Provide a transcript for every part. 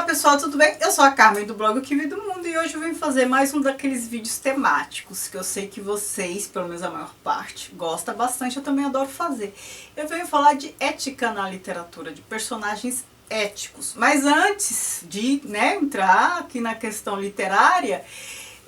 pessoal, tudo bem? Eu sou a Carmen do blog O Que Vi do Mundo e hoje eu venho fazer mais um daqueles vídeos temáticos que eu sei que vocês, pelo menos a maior parte, gosta bastante, eu também adoro fazer. Eu venho falar de ética na literatura, de personagens éticos. Mas antes de entrar aqui na questão literária,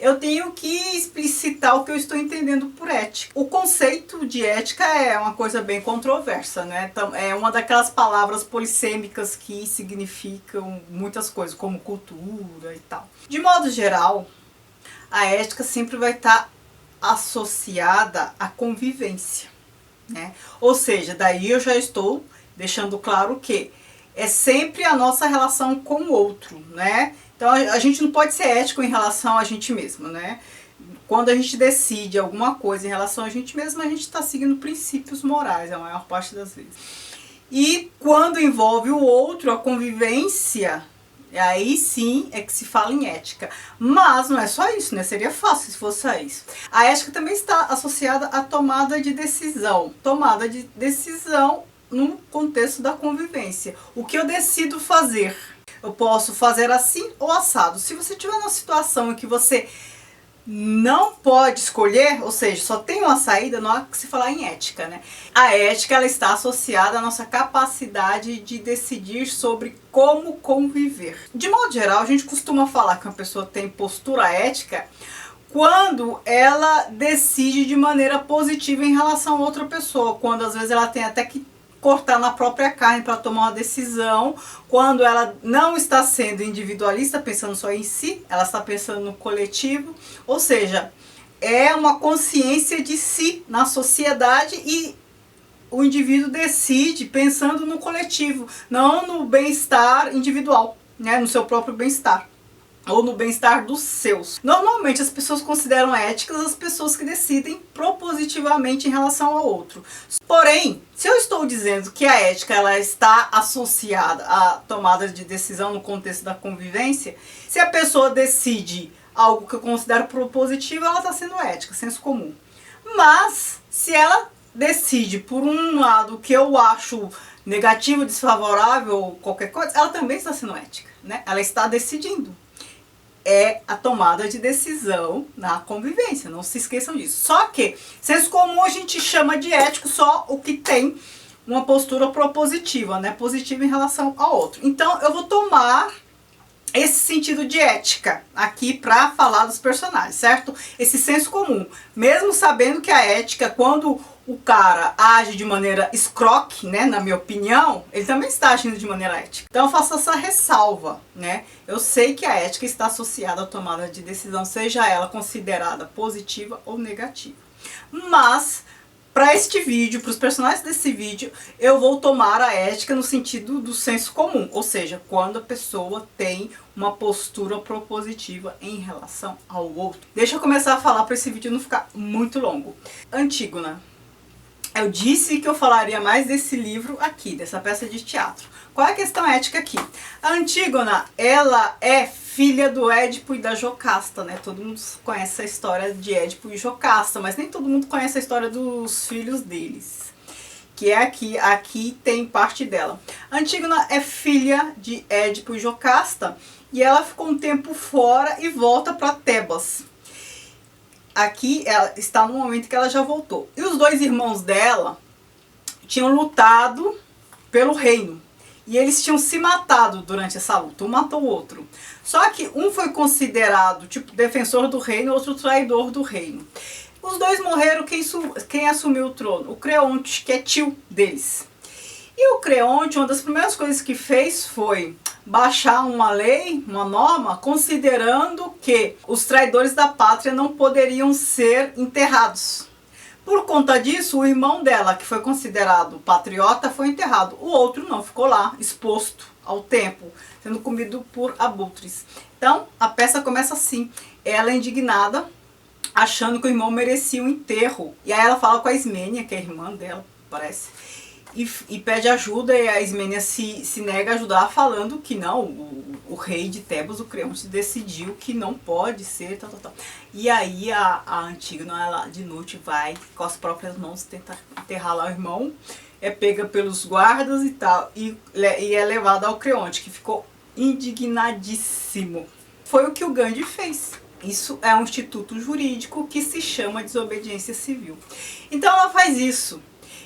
eu tenho que explicitar o que eu estou entendendo por ética. O conceito de ética é uma coisa bem controversa, né? Então, é uma daquelas palavras polissêmicas que significam muitas coisas, como cultura e tal. De modo geral, a ética sempre vai estar associada à convivência, né? Ou seja, daí eu já estou deixando claro que é sempre a nossa relação com o outro, né? Então a gente não pode ser ético em relação a gente mesmo, né? Quando a gente decide alguma coisa em relação a gente mesmo, a gente está seguindo princípios morais, a maior parte das vezes. E quando envolve o outro, a convivência, aí sim é que se fala em ética. Mas não é só isso, né? Seria fácil se fosse só isso. A ética também está associada à tomada de decisão. Tomada de decisão no contexto da convivência. O que eu decido fazer? Eu posso fazer assim ou assado. Se você estiver numa situação em que você não pode escolher, ou seja, só tem uma saída, não há que se falar em ética, né? A ética, ela está associada à nossa capacidade de decidir sobre como conviver. De modo geral, a gente costuma falar que uma pessoa tem postura ética quando ela decide de maneira positiva em relação a outra pessoa, quando às vezes ela tem até que cortar na própria carne para tomar uma decisão, quando ela não está sendo individualista, pensando só em si, ela está pensando no coletivo, ou seja, é uma consciência de si na sociedade e o indivíduo decide pensando no coletivo, não no bem-estar individual, né, no seu próprio bem-estar ou no bem-estar dos seus. Normalmente as pessoas consideram éticas as pessoas que decidem propositivamente em relação ao outro. Porém, se eu estou dizendo que a ética ela está associada à tomada de decisão no contexto da convivência, se a pessoa decide algo que eu considero propositivo, ela está sendo ética, senso comum. Mas, se ela decide por um lado que eu acho negativo, desfavorável, qualquer coisa, ela também está sendo ética, né? Ela está decidindo. É a tomada de decisão na convivência, não se esqueçam disso. Só que, senso comum a gente chama de ético só o que tem uma postura propositiva, né? Positiva em relação ao outro. Então eu vou tomar esse sentido de ética aqui para falar dos personagens, certo? Esse senso comum, mesmo sabendo que a ética, quando o cara age de maneira escroque, né, na minha opinião, ele também está agindo de maneira ética. Então eu faço essa ressalva, né? Eu sei que a ética está associada à tomada de decisão, seja ela considerada positiva ou negativa. Mas para este vídeo, para os personagens desse vídeo, eu vou tomar a ética no sentido do senso comum, ou seja, quando a pessoa tem uma postura propositiva em relação ao outro. Deixa eu começar a falar para esse vídeo não ficar muito longo. Antígona. Eu disse que eu falaria mais desse livro aqui, dessa peça de teatro. Qual é a questão ética aqui? A Antígona, ela é filha do Édipo e da Jocasta, né? Todo mundo conhece a história de Édipo e Jocasta, mas nem todo mundo conhece a história dos filhos deles. Que é aqui tem parte dela. A Antígona é filha de Édipo e Jocasta e ela ficou um tempo fora e volta para Tebas. Aqui ela está no momento que ela já voltou. E os dois irmãos dela tinham lutado pelo reino. E eles tinham se matado durante essa luta. Um matou o outro. Só que um foi considerado tipo defensor do reino, outro traidor do reino. Os dois morreram. Quem assumiu o trono? O Creonte, que é tio deles. E o Creonte, uma das primeiras coisas que fez foi baixar uma lei, uma norma, considerando que os traidores da pátria não poderiam ser enterrados. Por conta disso, o irmão dela, que foi considerado patriota, foi enterrado. O outro não, ficou lá, exposto ao tempo, sendo comido por abutres. Então, a peça começa assim. Ela é indignada, achando que o irmão merecia um enterro. E aí ela fala com a Ismênia, que é a irmã dela, parece, e pede ajuda, e a Ismênia se nega a ajudar, falando que não, o rei de Tebas, o Creonte, decidiu que não pode ser, tal, tal, tal. E aí a Antígona, ela de noite vai com as próprias mãos tentar enterrar lá o irmão, é pega pelos guardas e tal, e é levada ao Creonte, que ficou indignadíssimo. Foi o que o Gandhi fez. Isso é um instituto jurídico que se chama desobediência civil. Então ela faz isso.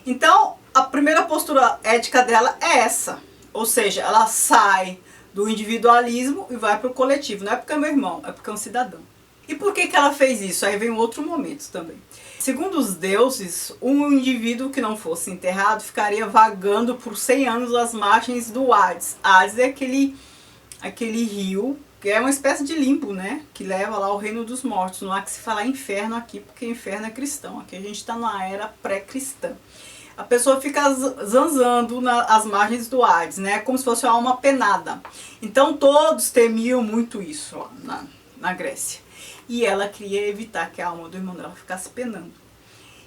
Então a primeira postura ética dela é essa. Ou seja, ela sai do individualismo e vai para o coletivo. Não é porque é meu irmão, é porque é um cidadão. E por que ela fez isso? Aí vem um outro momento também. Segundo os deuses, um indivíduo que não fosse enterrado ficaria vagando por 100 anos às margens do Hades. Hades é aquele rio, que é uma espécie de limbo, né? Que leva lá ao reino dos mortos. Não há que se falar inferno aqui, porque inferno é cristão. Aqui a gente está na era pré-cristã. A pessoa fica zanzando às margens do Hades, né? Como se fosse uma alma penada. Então todos temiam muito isso lá na Grécia. E ela queria evitar que a alma do irmão dela ficasse penando.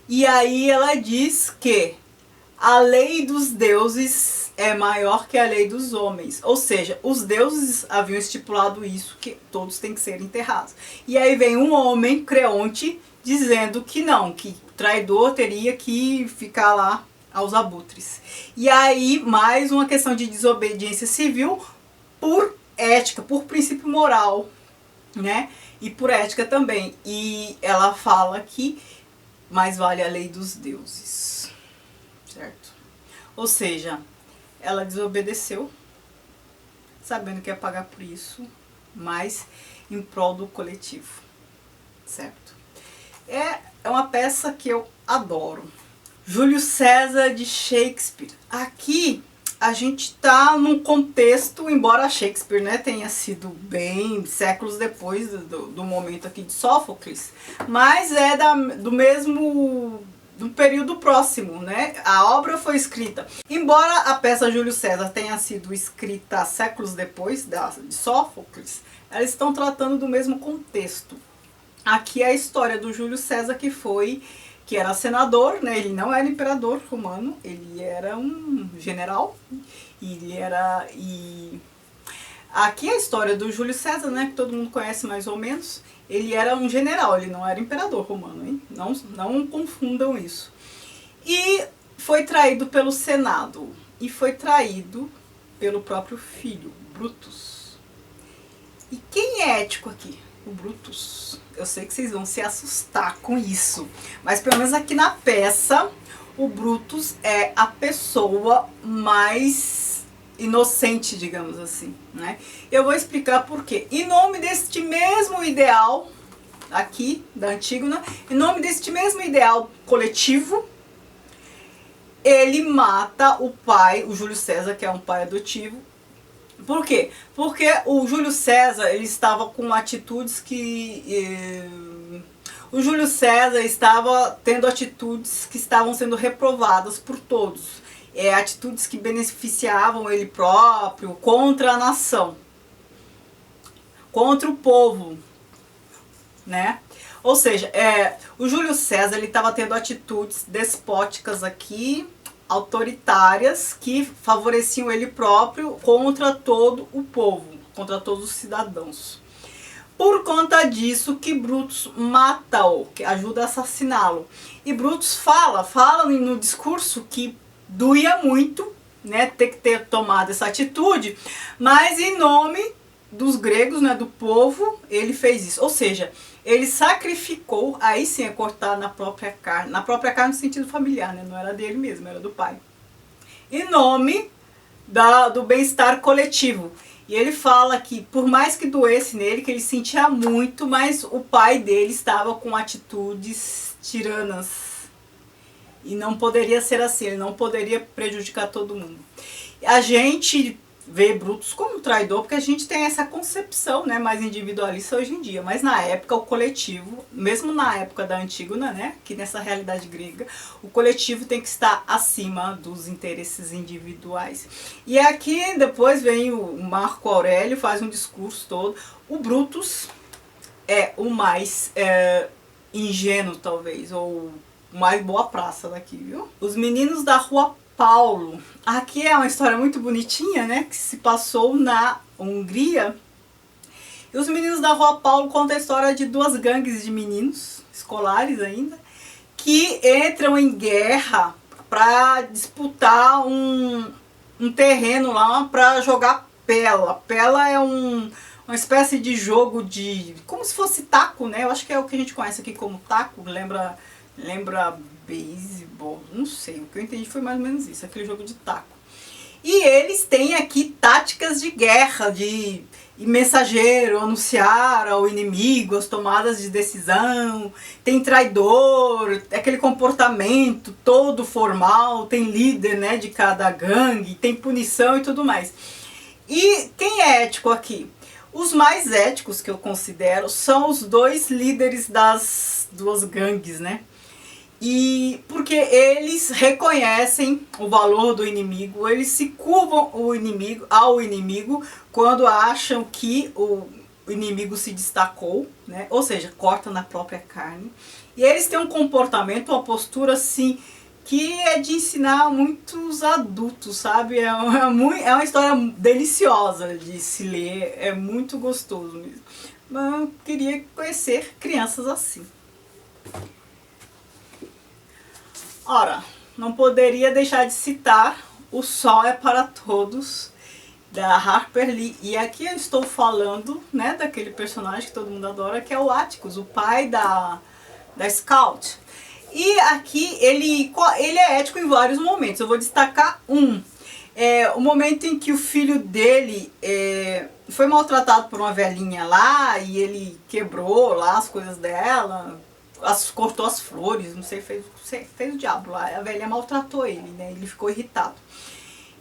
E aí ela diz que a lei dos deuses é maior que a lei dos homens. Ou seja, os deuses haviam estipulado isso, que todos têm que ser enterrados. E aí vem um homem, Creonte, dizendo que não, que o traidor teria que ficar lá aos abutres. E aí, mais uma questão de desobediência civil por ética, por princípio moral, né? E por ética também. E ela fala que mais vale a lei dos deuses, certo? Ou seja, ela desobedeceu, sabendo que ia pagar por isso, mas em prol do coletivo, certo? É uma peça que eu adoro. Júlio César de Shakespeare. Aqui a gente tá num contexto, embora Shakespeare, né, tenha sido bem séculos depois do momento aqui de Sófocles, mas é do período próximo, né? A obra foi escrita, embora a peça Júlio César tenha sido escrita séculos depois de Sófocles, elas estão tratando do mesmo contexto. Aqui é a história do Júlio César que era senador, né? Ele não era imperador romano, ele era um general. Aqui é a história do Júlio César, né? Que todo mundo conhece mais ou menos. Ele era um general, ele não era imperador romano, hein? Não confundam isso. E foi traído pelo Senado e foi traído pelo próprio filho, Brutus. E quem é ético aqui? O Brutus. Eu sei que vocês vão se assustar com isso, mas pelo menos aqui na peça, o Brutus é a pessoa mais inocente, digamos assim, né? Eu vou explicar por quê. Em nome deste mesmo ideal aqui da Antígona, em nome deste mesmo ideal coletivo, ele mata o pai, o Júlio César, que é um pai adotivo. Por quê? Porque o Júlio César ele estava com atitudes o Júlio César estava tendo atitudes que estavam sendo reprovadas por todos. Atitudes que beneficiavam ele próprio contra a nação, contra o povo, né? Ou seja, o Júlio César ele estava tendo atitudes despóticas aqui, autoritárias, que favoreciam ele próprio contra todo o povo, contra todos os cidadãos. Por conta disso que Brutus mata-o, que ajuda a assassiná-lo. E Brutus fala no discurso que doía muito, né, ter que ter tomado essa atitude, mas em nome dos gregos, né, do povo, ele fez isso. Ou seja, ele sacrificou, aí sim é cortar na própria carne no sentido familiar, né? Não era dele mesmo, era do pai. Em nome do bem-estar coletivo. E ele fala que, por mais que doesse nele, que ele sentia muito, mas o pai dele estava com atitudes tiranas. E não poderia ser assim, ele não poderia prejudicar todo mundo. A gente vê Brutus como traidor, porque a gente tem essa concepção, né, mais individualista hoje em dia, mas na época o coletivo, mesmo na época da Antígona, né, que nessa realidade grega, o coletivo tem que estar acima dos interesses individuais. E aqui depois vem o Marco Aurélio, faz um discurso todo. O Brutus é o mais ingênuo, talvez, ou o mais boa praça daqui, viu? Os meninos da Rua Paulo. Aqui é uma história muito bonitinha, né, que se passou na Hungria. E os meninos da Rua Paulo contam a história de duas gangues de meninos, escolares ainda, que entram em guerra para disputar um terreno lá para jogar pela. Pela é uma espécie de jogo de... como se fosse taco, né? Eu acho que é o que a gente conhece aqui como taco. Lembra beisebol, não sei. O que eu entendi foi mais ou menos isso, aquele jogo de taco. E eles têm aqui táticas de guerra, de mensageiro, anunciar ao inimigo as tomadas de decisão, tem traidor, aquele comportamento todo formal, tem líder, né, de cada gangue, tem punição e tudo mais. E quem é ético aqui? Os mais éticos que eu considero são os dois líderes das duas gangues, né? E porque eles reconhecem o valor do inimigo, eles se curvam ao inimigo quando acham que o inimigo se destacou, né? Ou seja, corta na própria carne. E eles têm um comportamento, uma postura assim, que é de ensinar muitos adultos, sabe? É uma história deliciosa de se ler, é muito gostoso mesmo. Mas eu queria conhecer crianças assim. Ora, não poderia deixar de citar O Sol é para Todos, da Harper Lee. E aqui eu estou falando, né, daquele personagem que todo mundo adora, que é o Atticus, o pai da Scout. E aqui ele é ético em vários momentos. Eu vou destacar um. O momento em que o filho dele foi maltratado por uma velhinha lá e ele quebrou lá as coisas dela, cortou as flores, não sei, fez o diabo lá. A velha maltratou ele, né? Ele ficou irritado.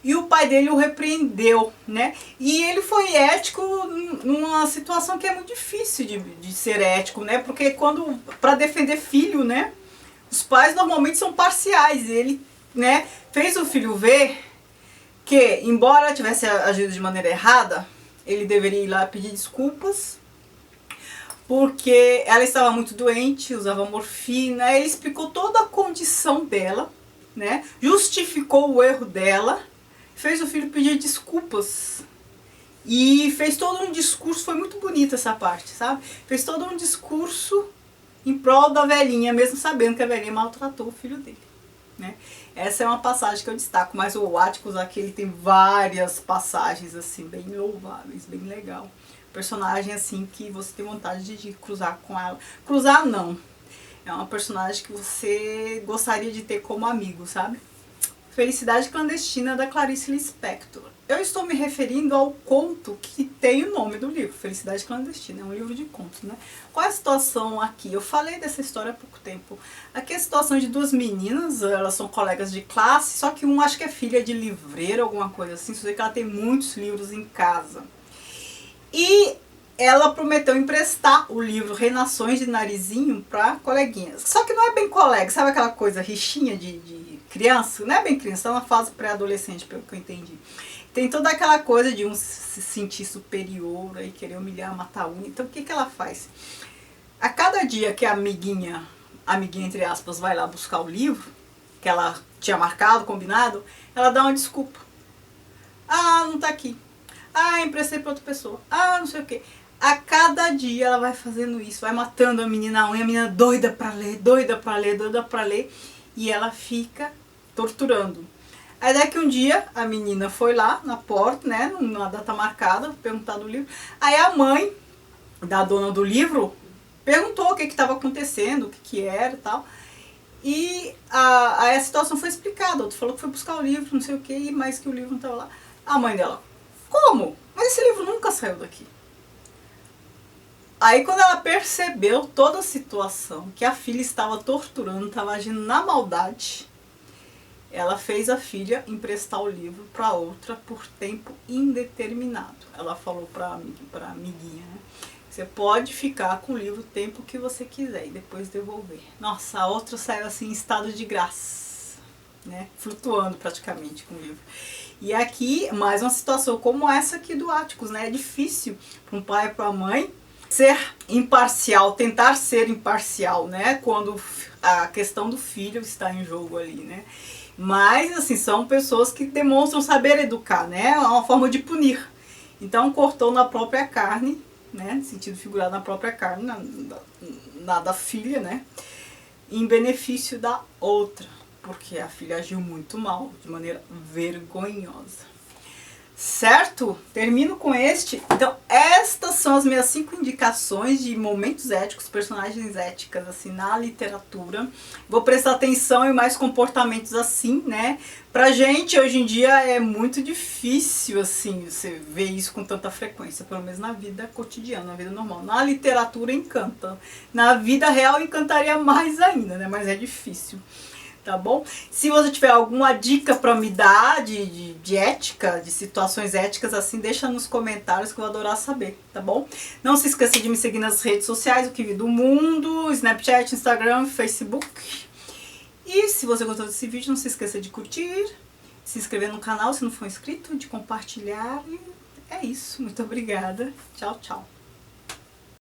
E o pai dele o repreendeu, né? E ele foi ético numa situação que é muito difícil de ser ético, né? Porque para defender filho, né? Os pais normalmente são parciais. E ele, né, fez o filho ver que, embora tivesse agido de maneira errada, ele deveria ir lá pedir desculpas, porque ela estava muito doente, usava morfina. Ele explicou toda a condição dela, né? Justificou o erro dela, fez o filho pedir desculpas e fez todo um discurso. Foi muito bonita essa parte, sabe? Fez todo um discurso em prol da velhinha, mesmo sabendo que a velhinha maltratou o filho dele, né? Essa é uma passagem que eu destaco, mas o Atticus aqui ele tem várias passagens assim bem louváveis, bem legal. Personagem assim que você tem vontade de cruzar com ela. Cruzar não. É uma personagem que você gostaria de ter como amigo, sabe? Felicidade Clandestina, da Clarice Lispector. Eu estou me referindo ao conto que tem o nome do livro, Felicidade Clandestina. É um livro de contos, né? Qual é a situação aqui? Eu falei dessa história há pouco tempo. Aqui é a situação de duas meninas, elas são colegas de classe, só que uma acho que é filha de livreiro, alguma coisa assim. Só sei que ela tem muitos livros em casa. E ela prometeu emprestar o livro Reinações de Narizinho para coleguinhas. Só que não é bem colega, sabe aquela coisa rixinha de criança? Não é bem criança, é uma fase pré-adolescente, pelo que eu entendi. Tem toda aquela coisa de um se sentir superior e querer humilhar, matar um. Então o que ela faz? A cada dia que a amiguinha entre aspas, vai lá buscar o livro, que ela tinha marcado, combinado, ela dá uma desculpa. Ah, não tá aqui. Ah, emprestei para outra pessoa. Ah, não sei o quê. A cada dia ela vai fazendo isso, vai matando a menina, a menina doida pra ler, doida pra ler, doida pra ler, e ela fica torturando. Aí daqui um dia a menina foi lá na porta, né, na data marcada, perguntar do livro. Aí a mãe da dona do livro perguntou o que estava acontecendo, o que era e tal. E a situação foi explicada. O outro falou que foi buscar o livro, não sei o que, mas que o livro não estava lá. A mãe dela: como? Mas esse livro nunca saiu daqui. Aí quando ela percebeu toda a situação, que a filha estava torturando, estava agindo na maldade, ela fez a filha emprestar o livro para outra por tempo indeterminado. Ela falou para a amiguinha, né? Você pode ficar com o livro o tempo que você quiser e depois devolver. Nossa, a outra saiu assim em estado de graça, né? Flutuando praticamente com o livro. E aqui, mais uma situação como essa aqui do Atticus, né? É difícil para um pai e para a mãe ser imparcial, tentar ser imparcial, né? Quando a questão do filho está em jogo ali, né? Mas, assim, são pessoas que demonstram saber educar, né? É uma forma de punir. Então, cortou na própria carne, né? No sentido figurado, na própria carne, na da filha, né? Em benefício da outra, porque a filha agiu muito mal, de maneira vergonhosa. Certo? Termino com este. Então, estas são as minhas 5 indicações de momentos éticos, personagens éticas, assim, na literatura. Vou prestar atenção em mais comportamentos assim, né? Pra gente, hoje em dia, é muito difícil, assim, você ver isso com tanta frequência, pelo menos na vida cotidiana, na vida normal. Na literatura, encanta. Na vida real, encantaria mais ainda, né? Mas é difícil. Tá bom? Se você tiver alguma dica para me dar de ética, de situações éticas assim, deixa nos comentários que eu vou adorar saber, tá bom? Não se esqueça de me seguir nas redes sociais, o Kiwi do Mundo, Snapchat, Instagram, Facebook. E se você gostou desse vídeo, não se esqueça de curtir, se inscrever no canal se não for inscrito, de compartilhar. E é isso. Muito obrigada. Tchau, tchau.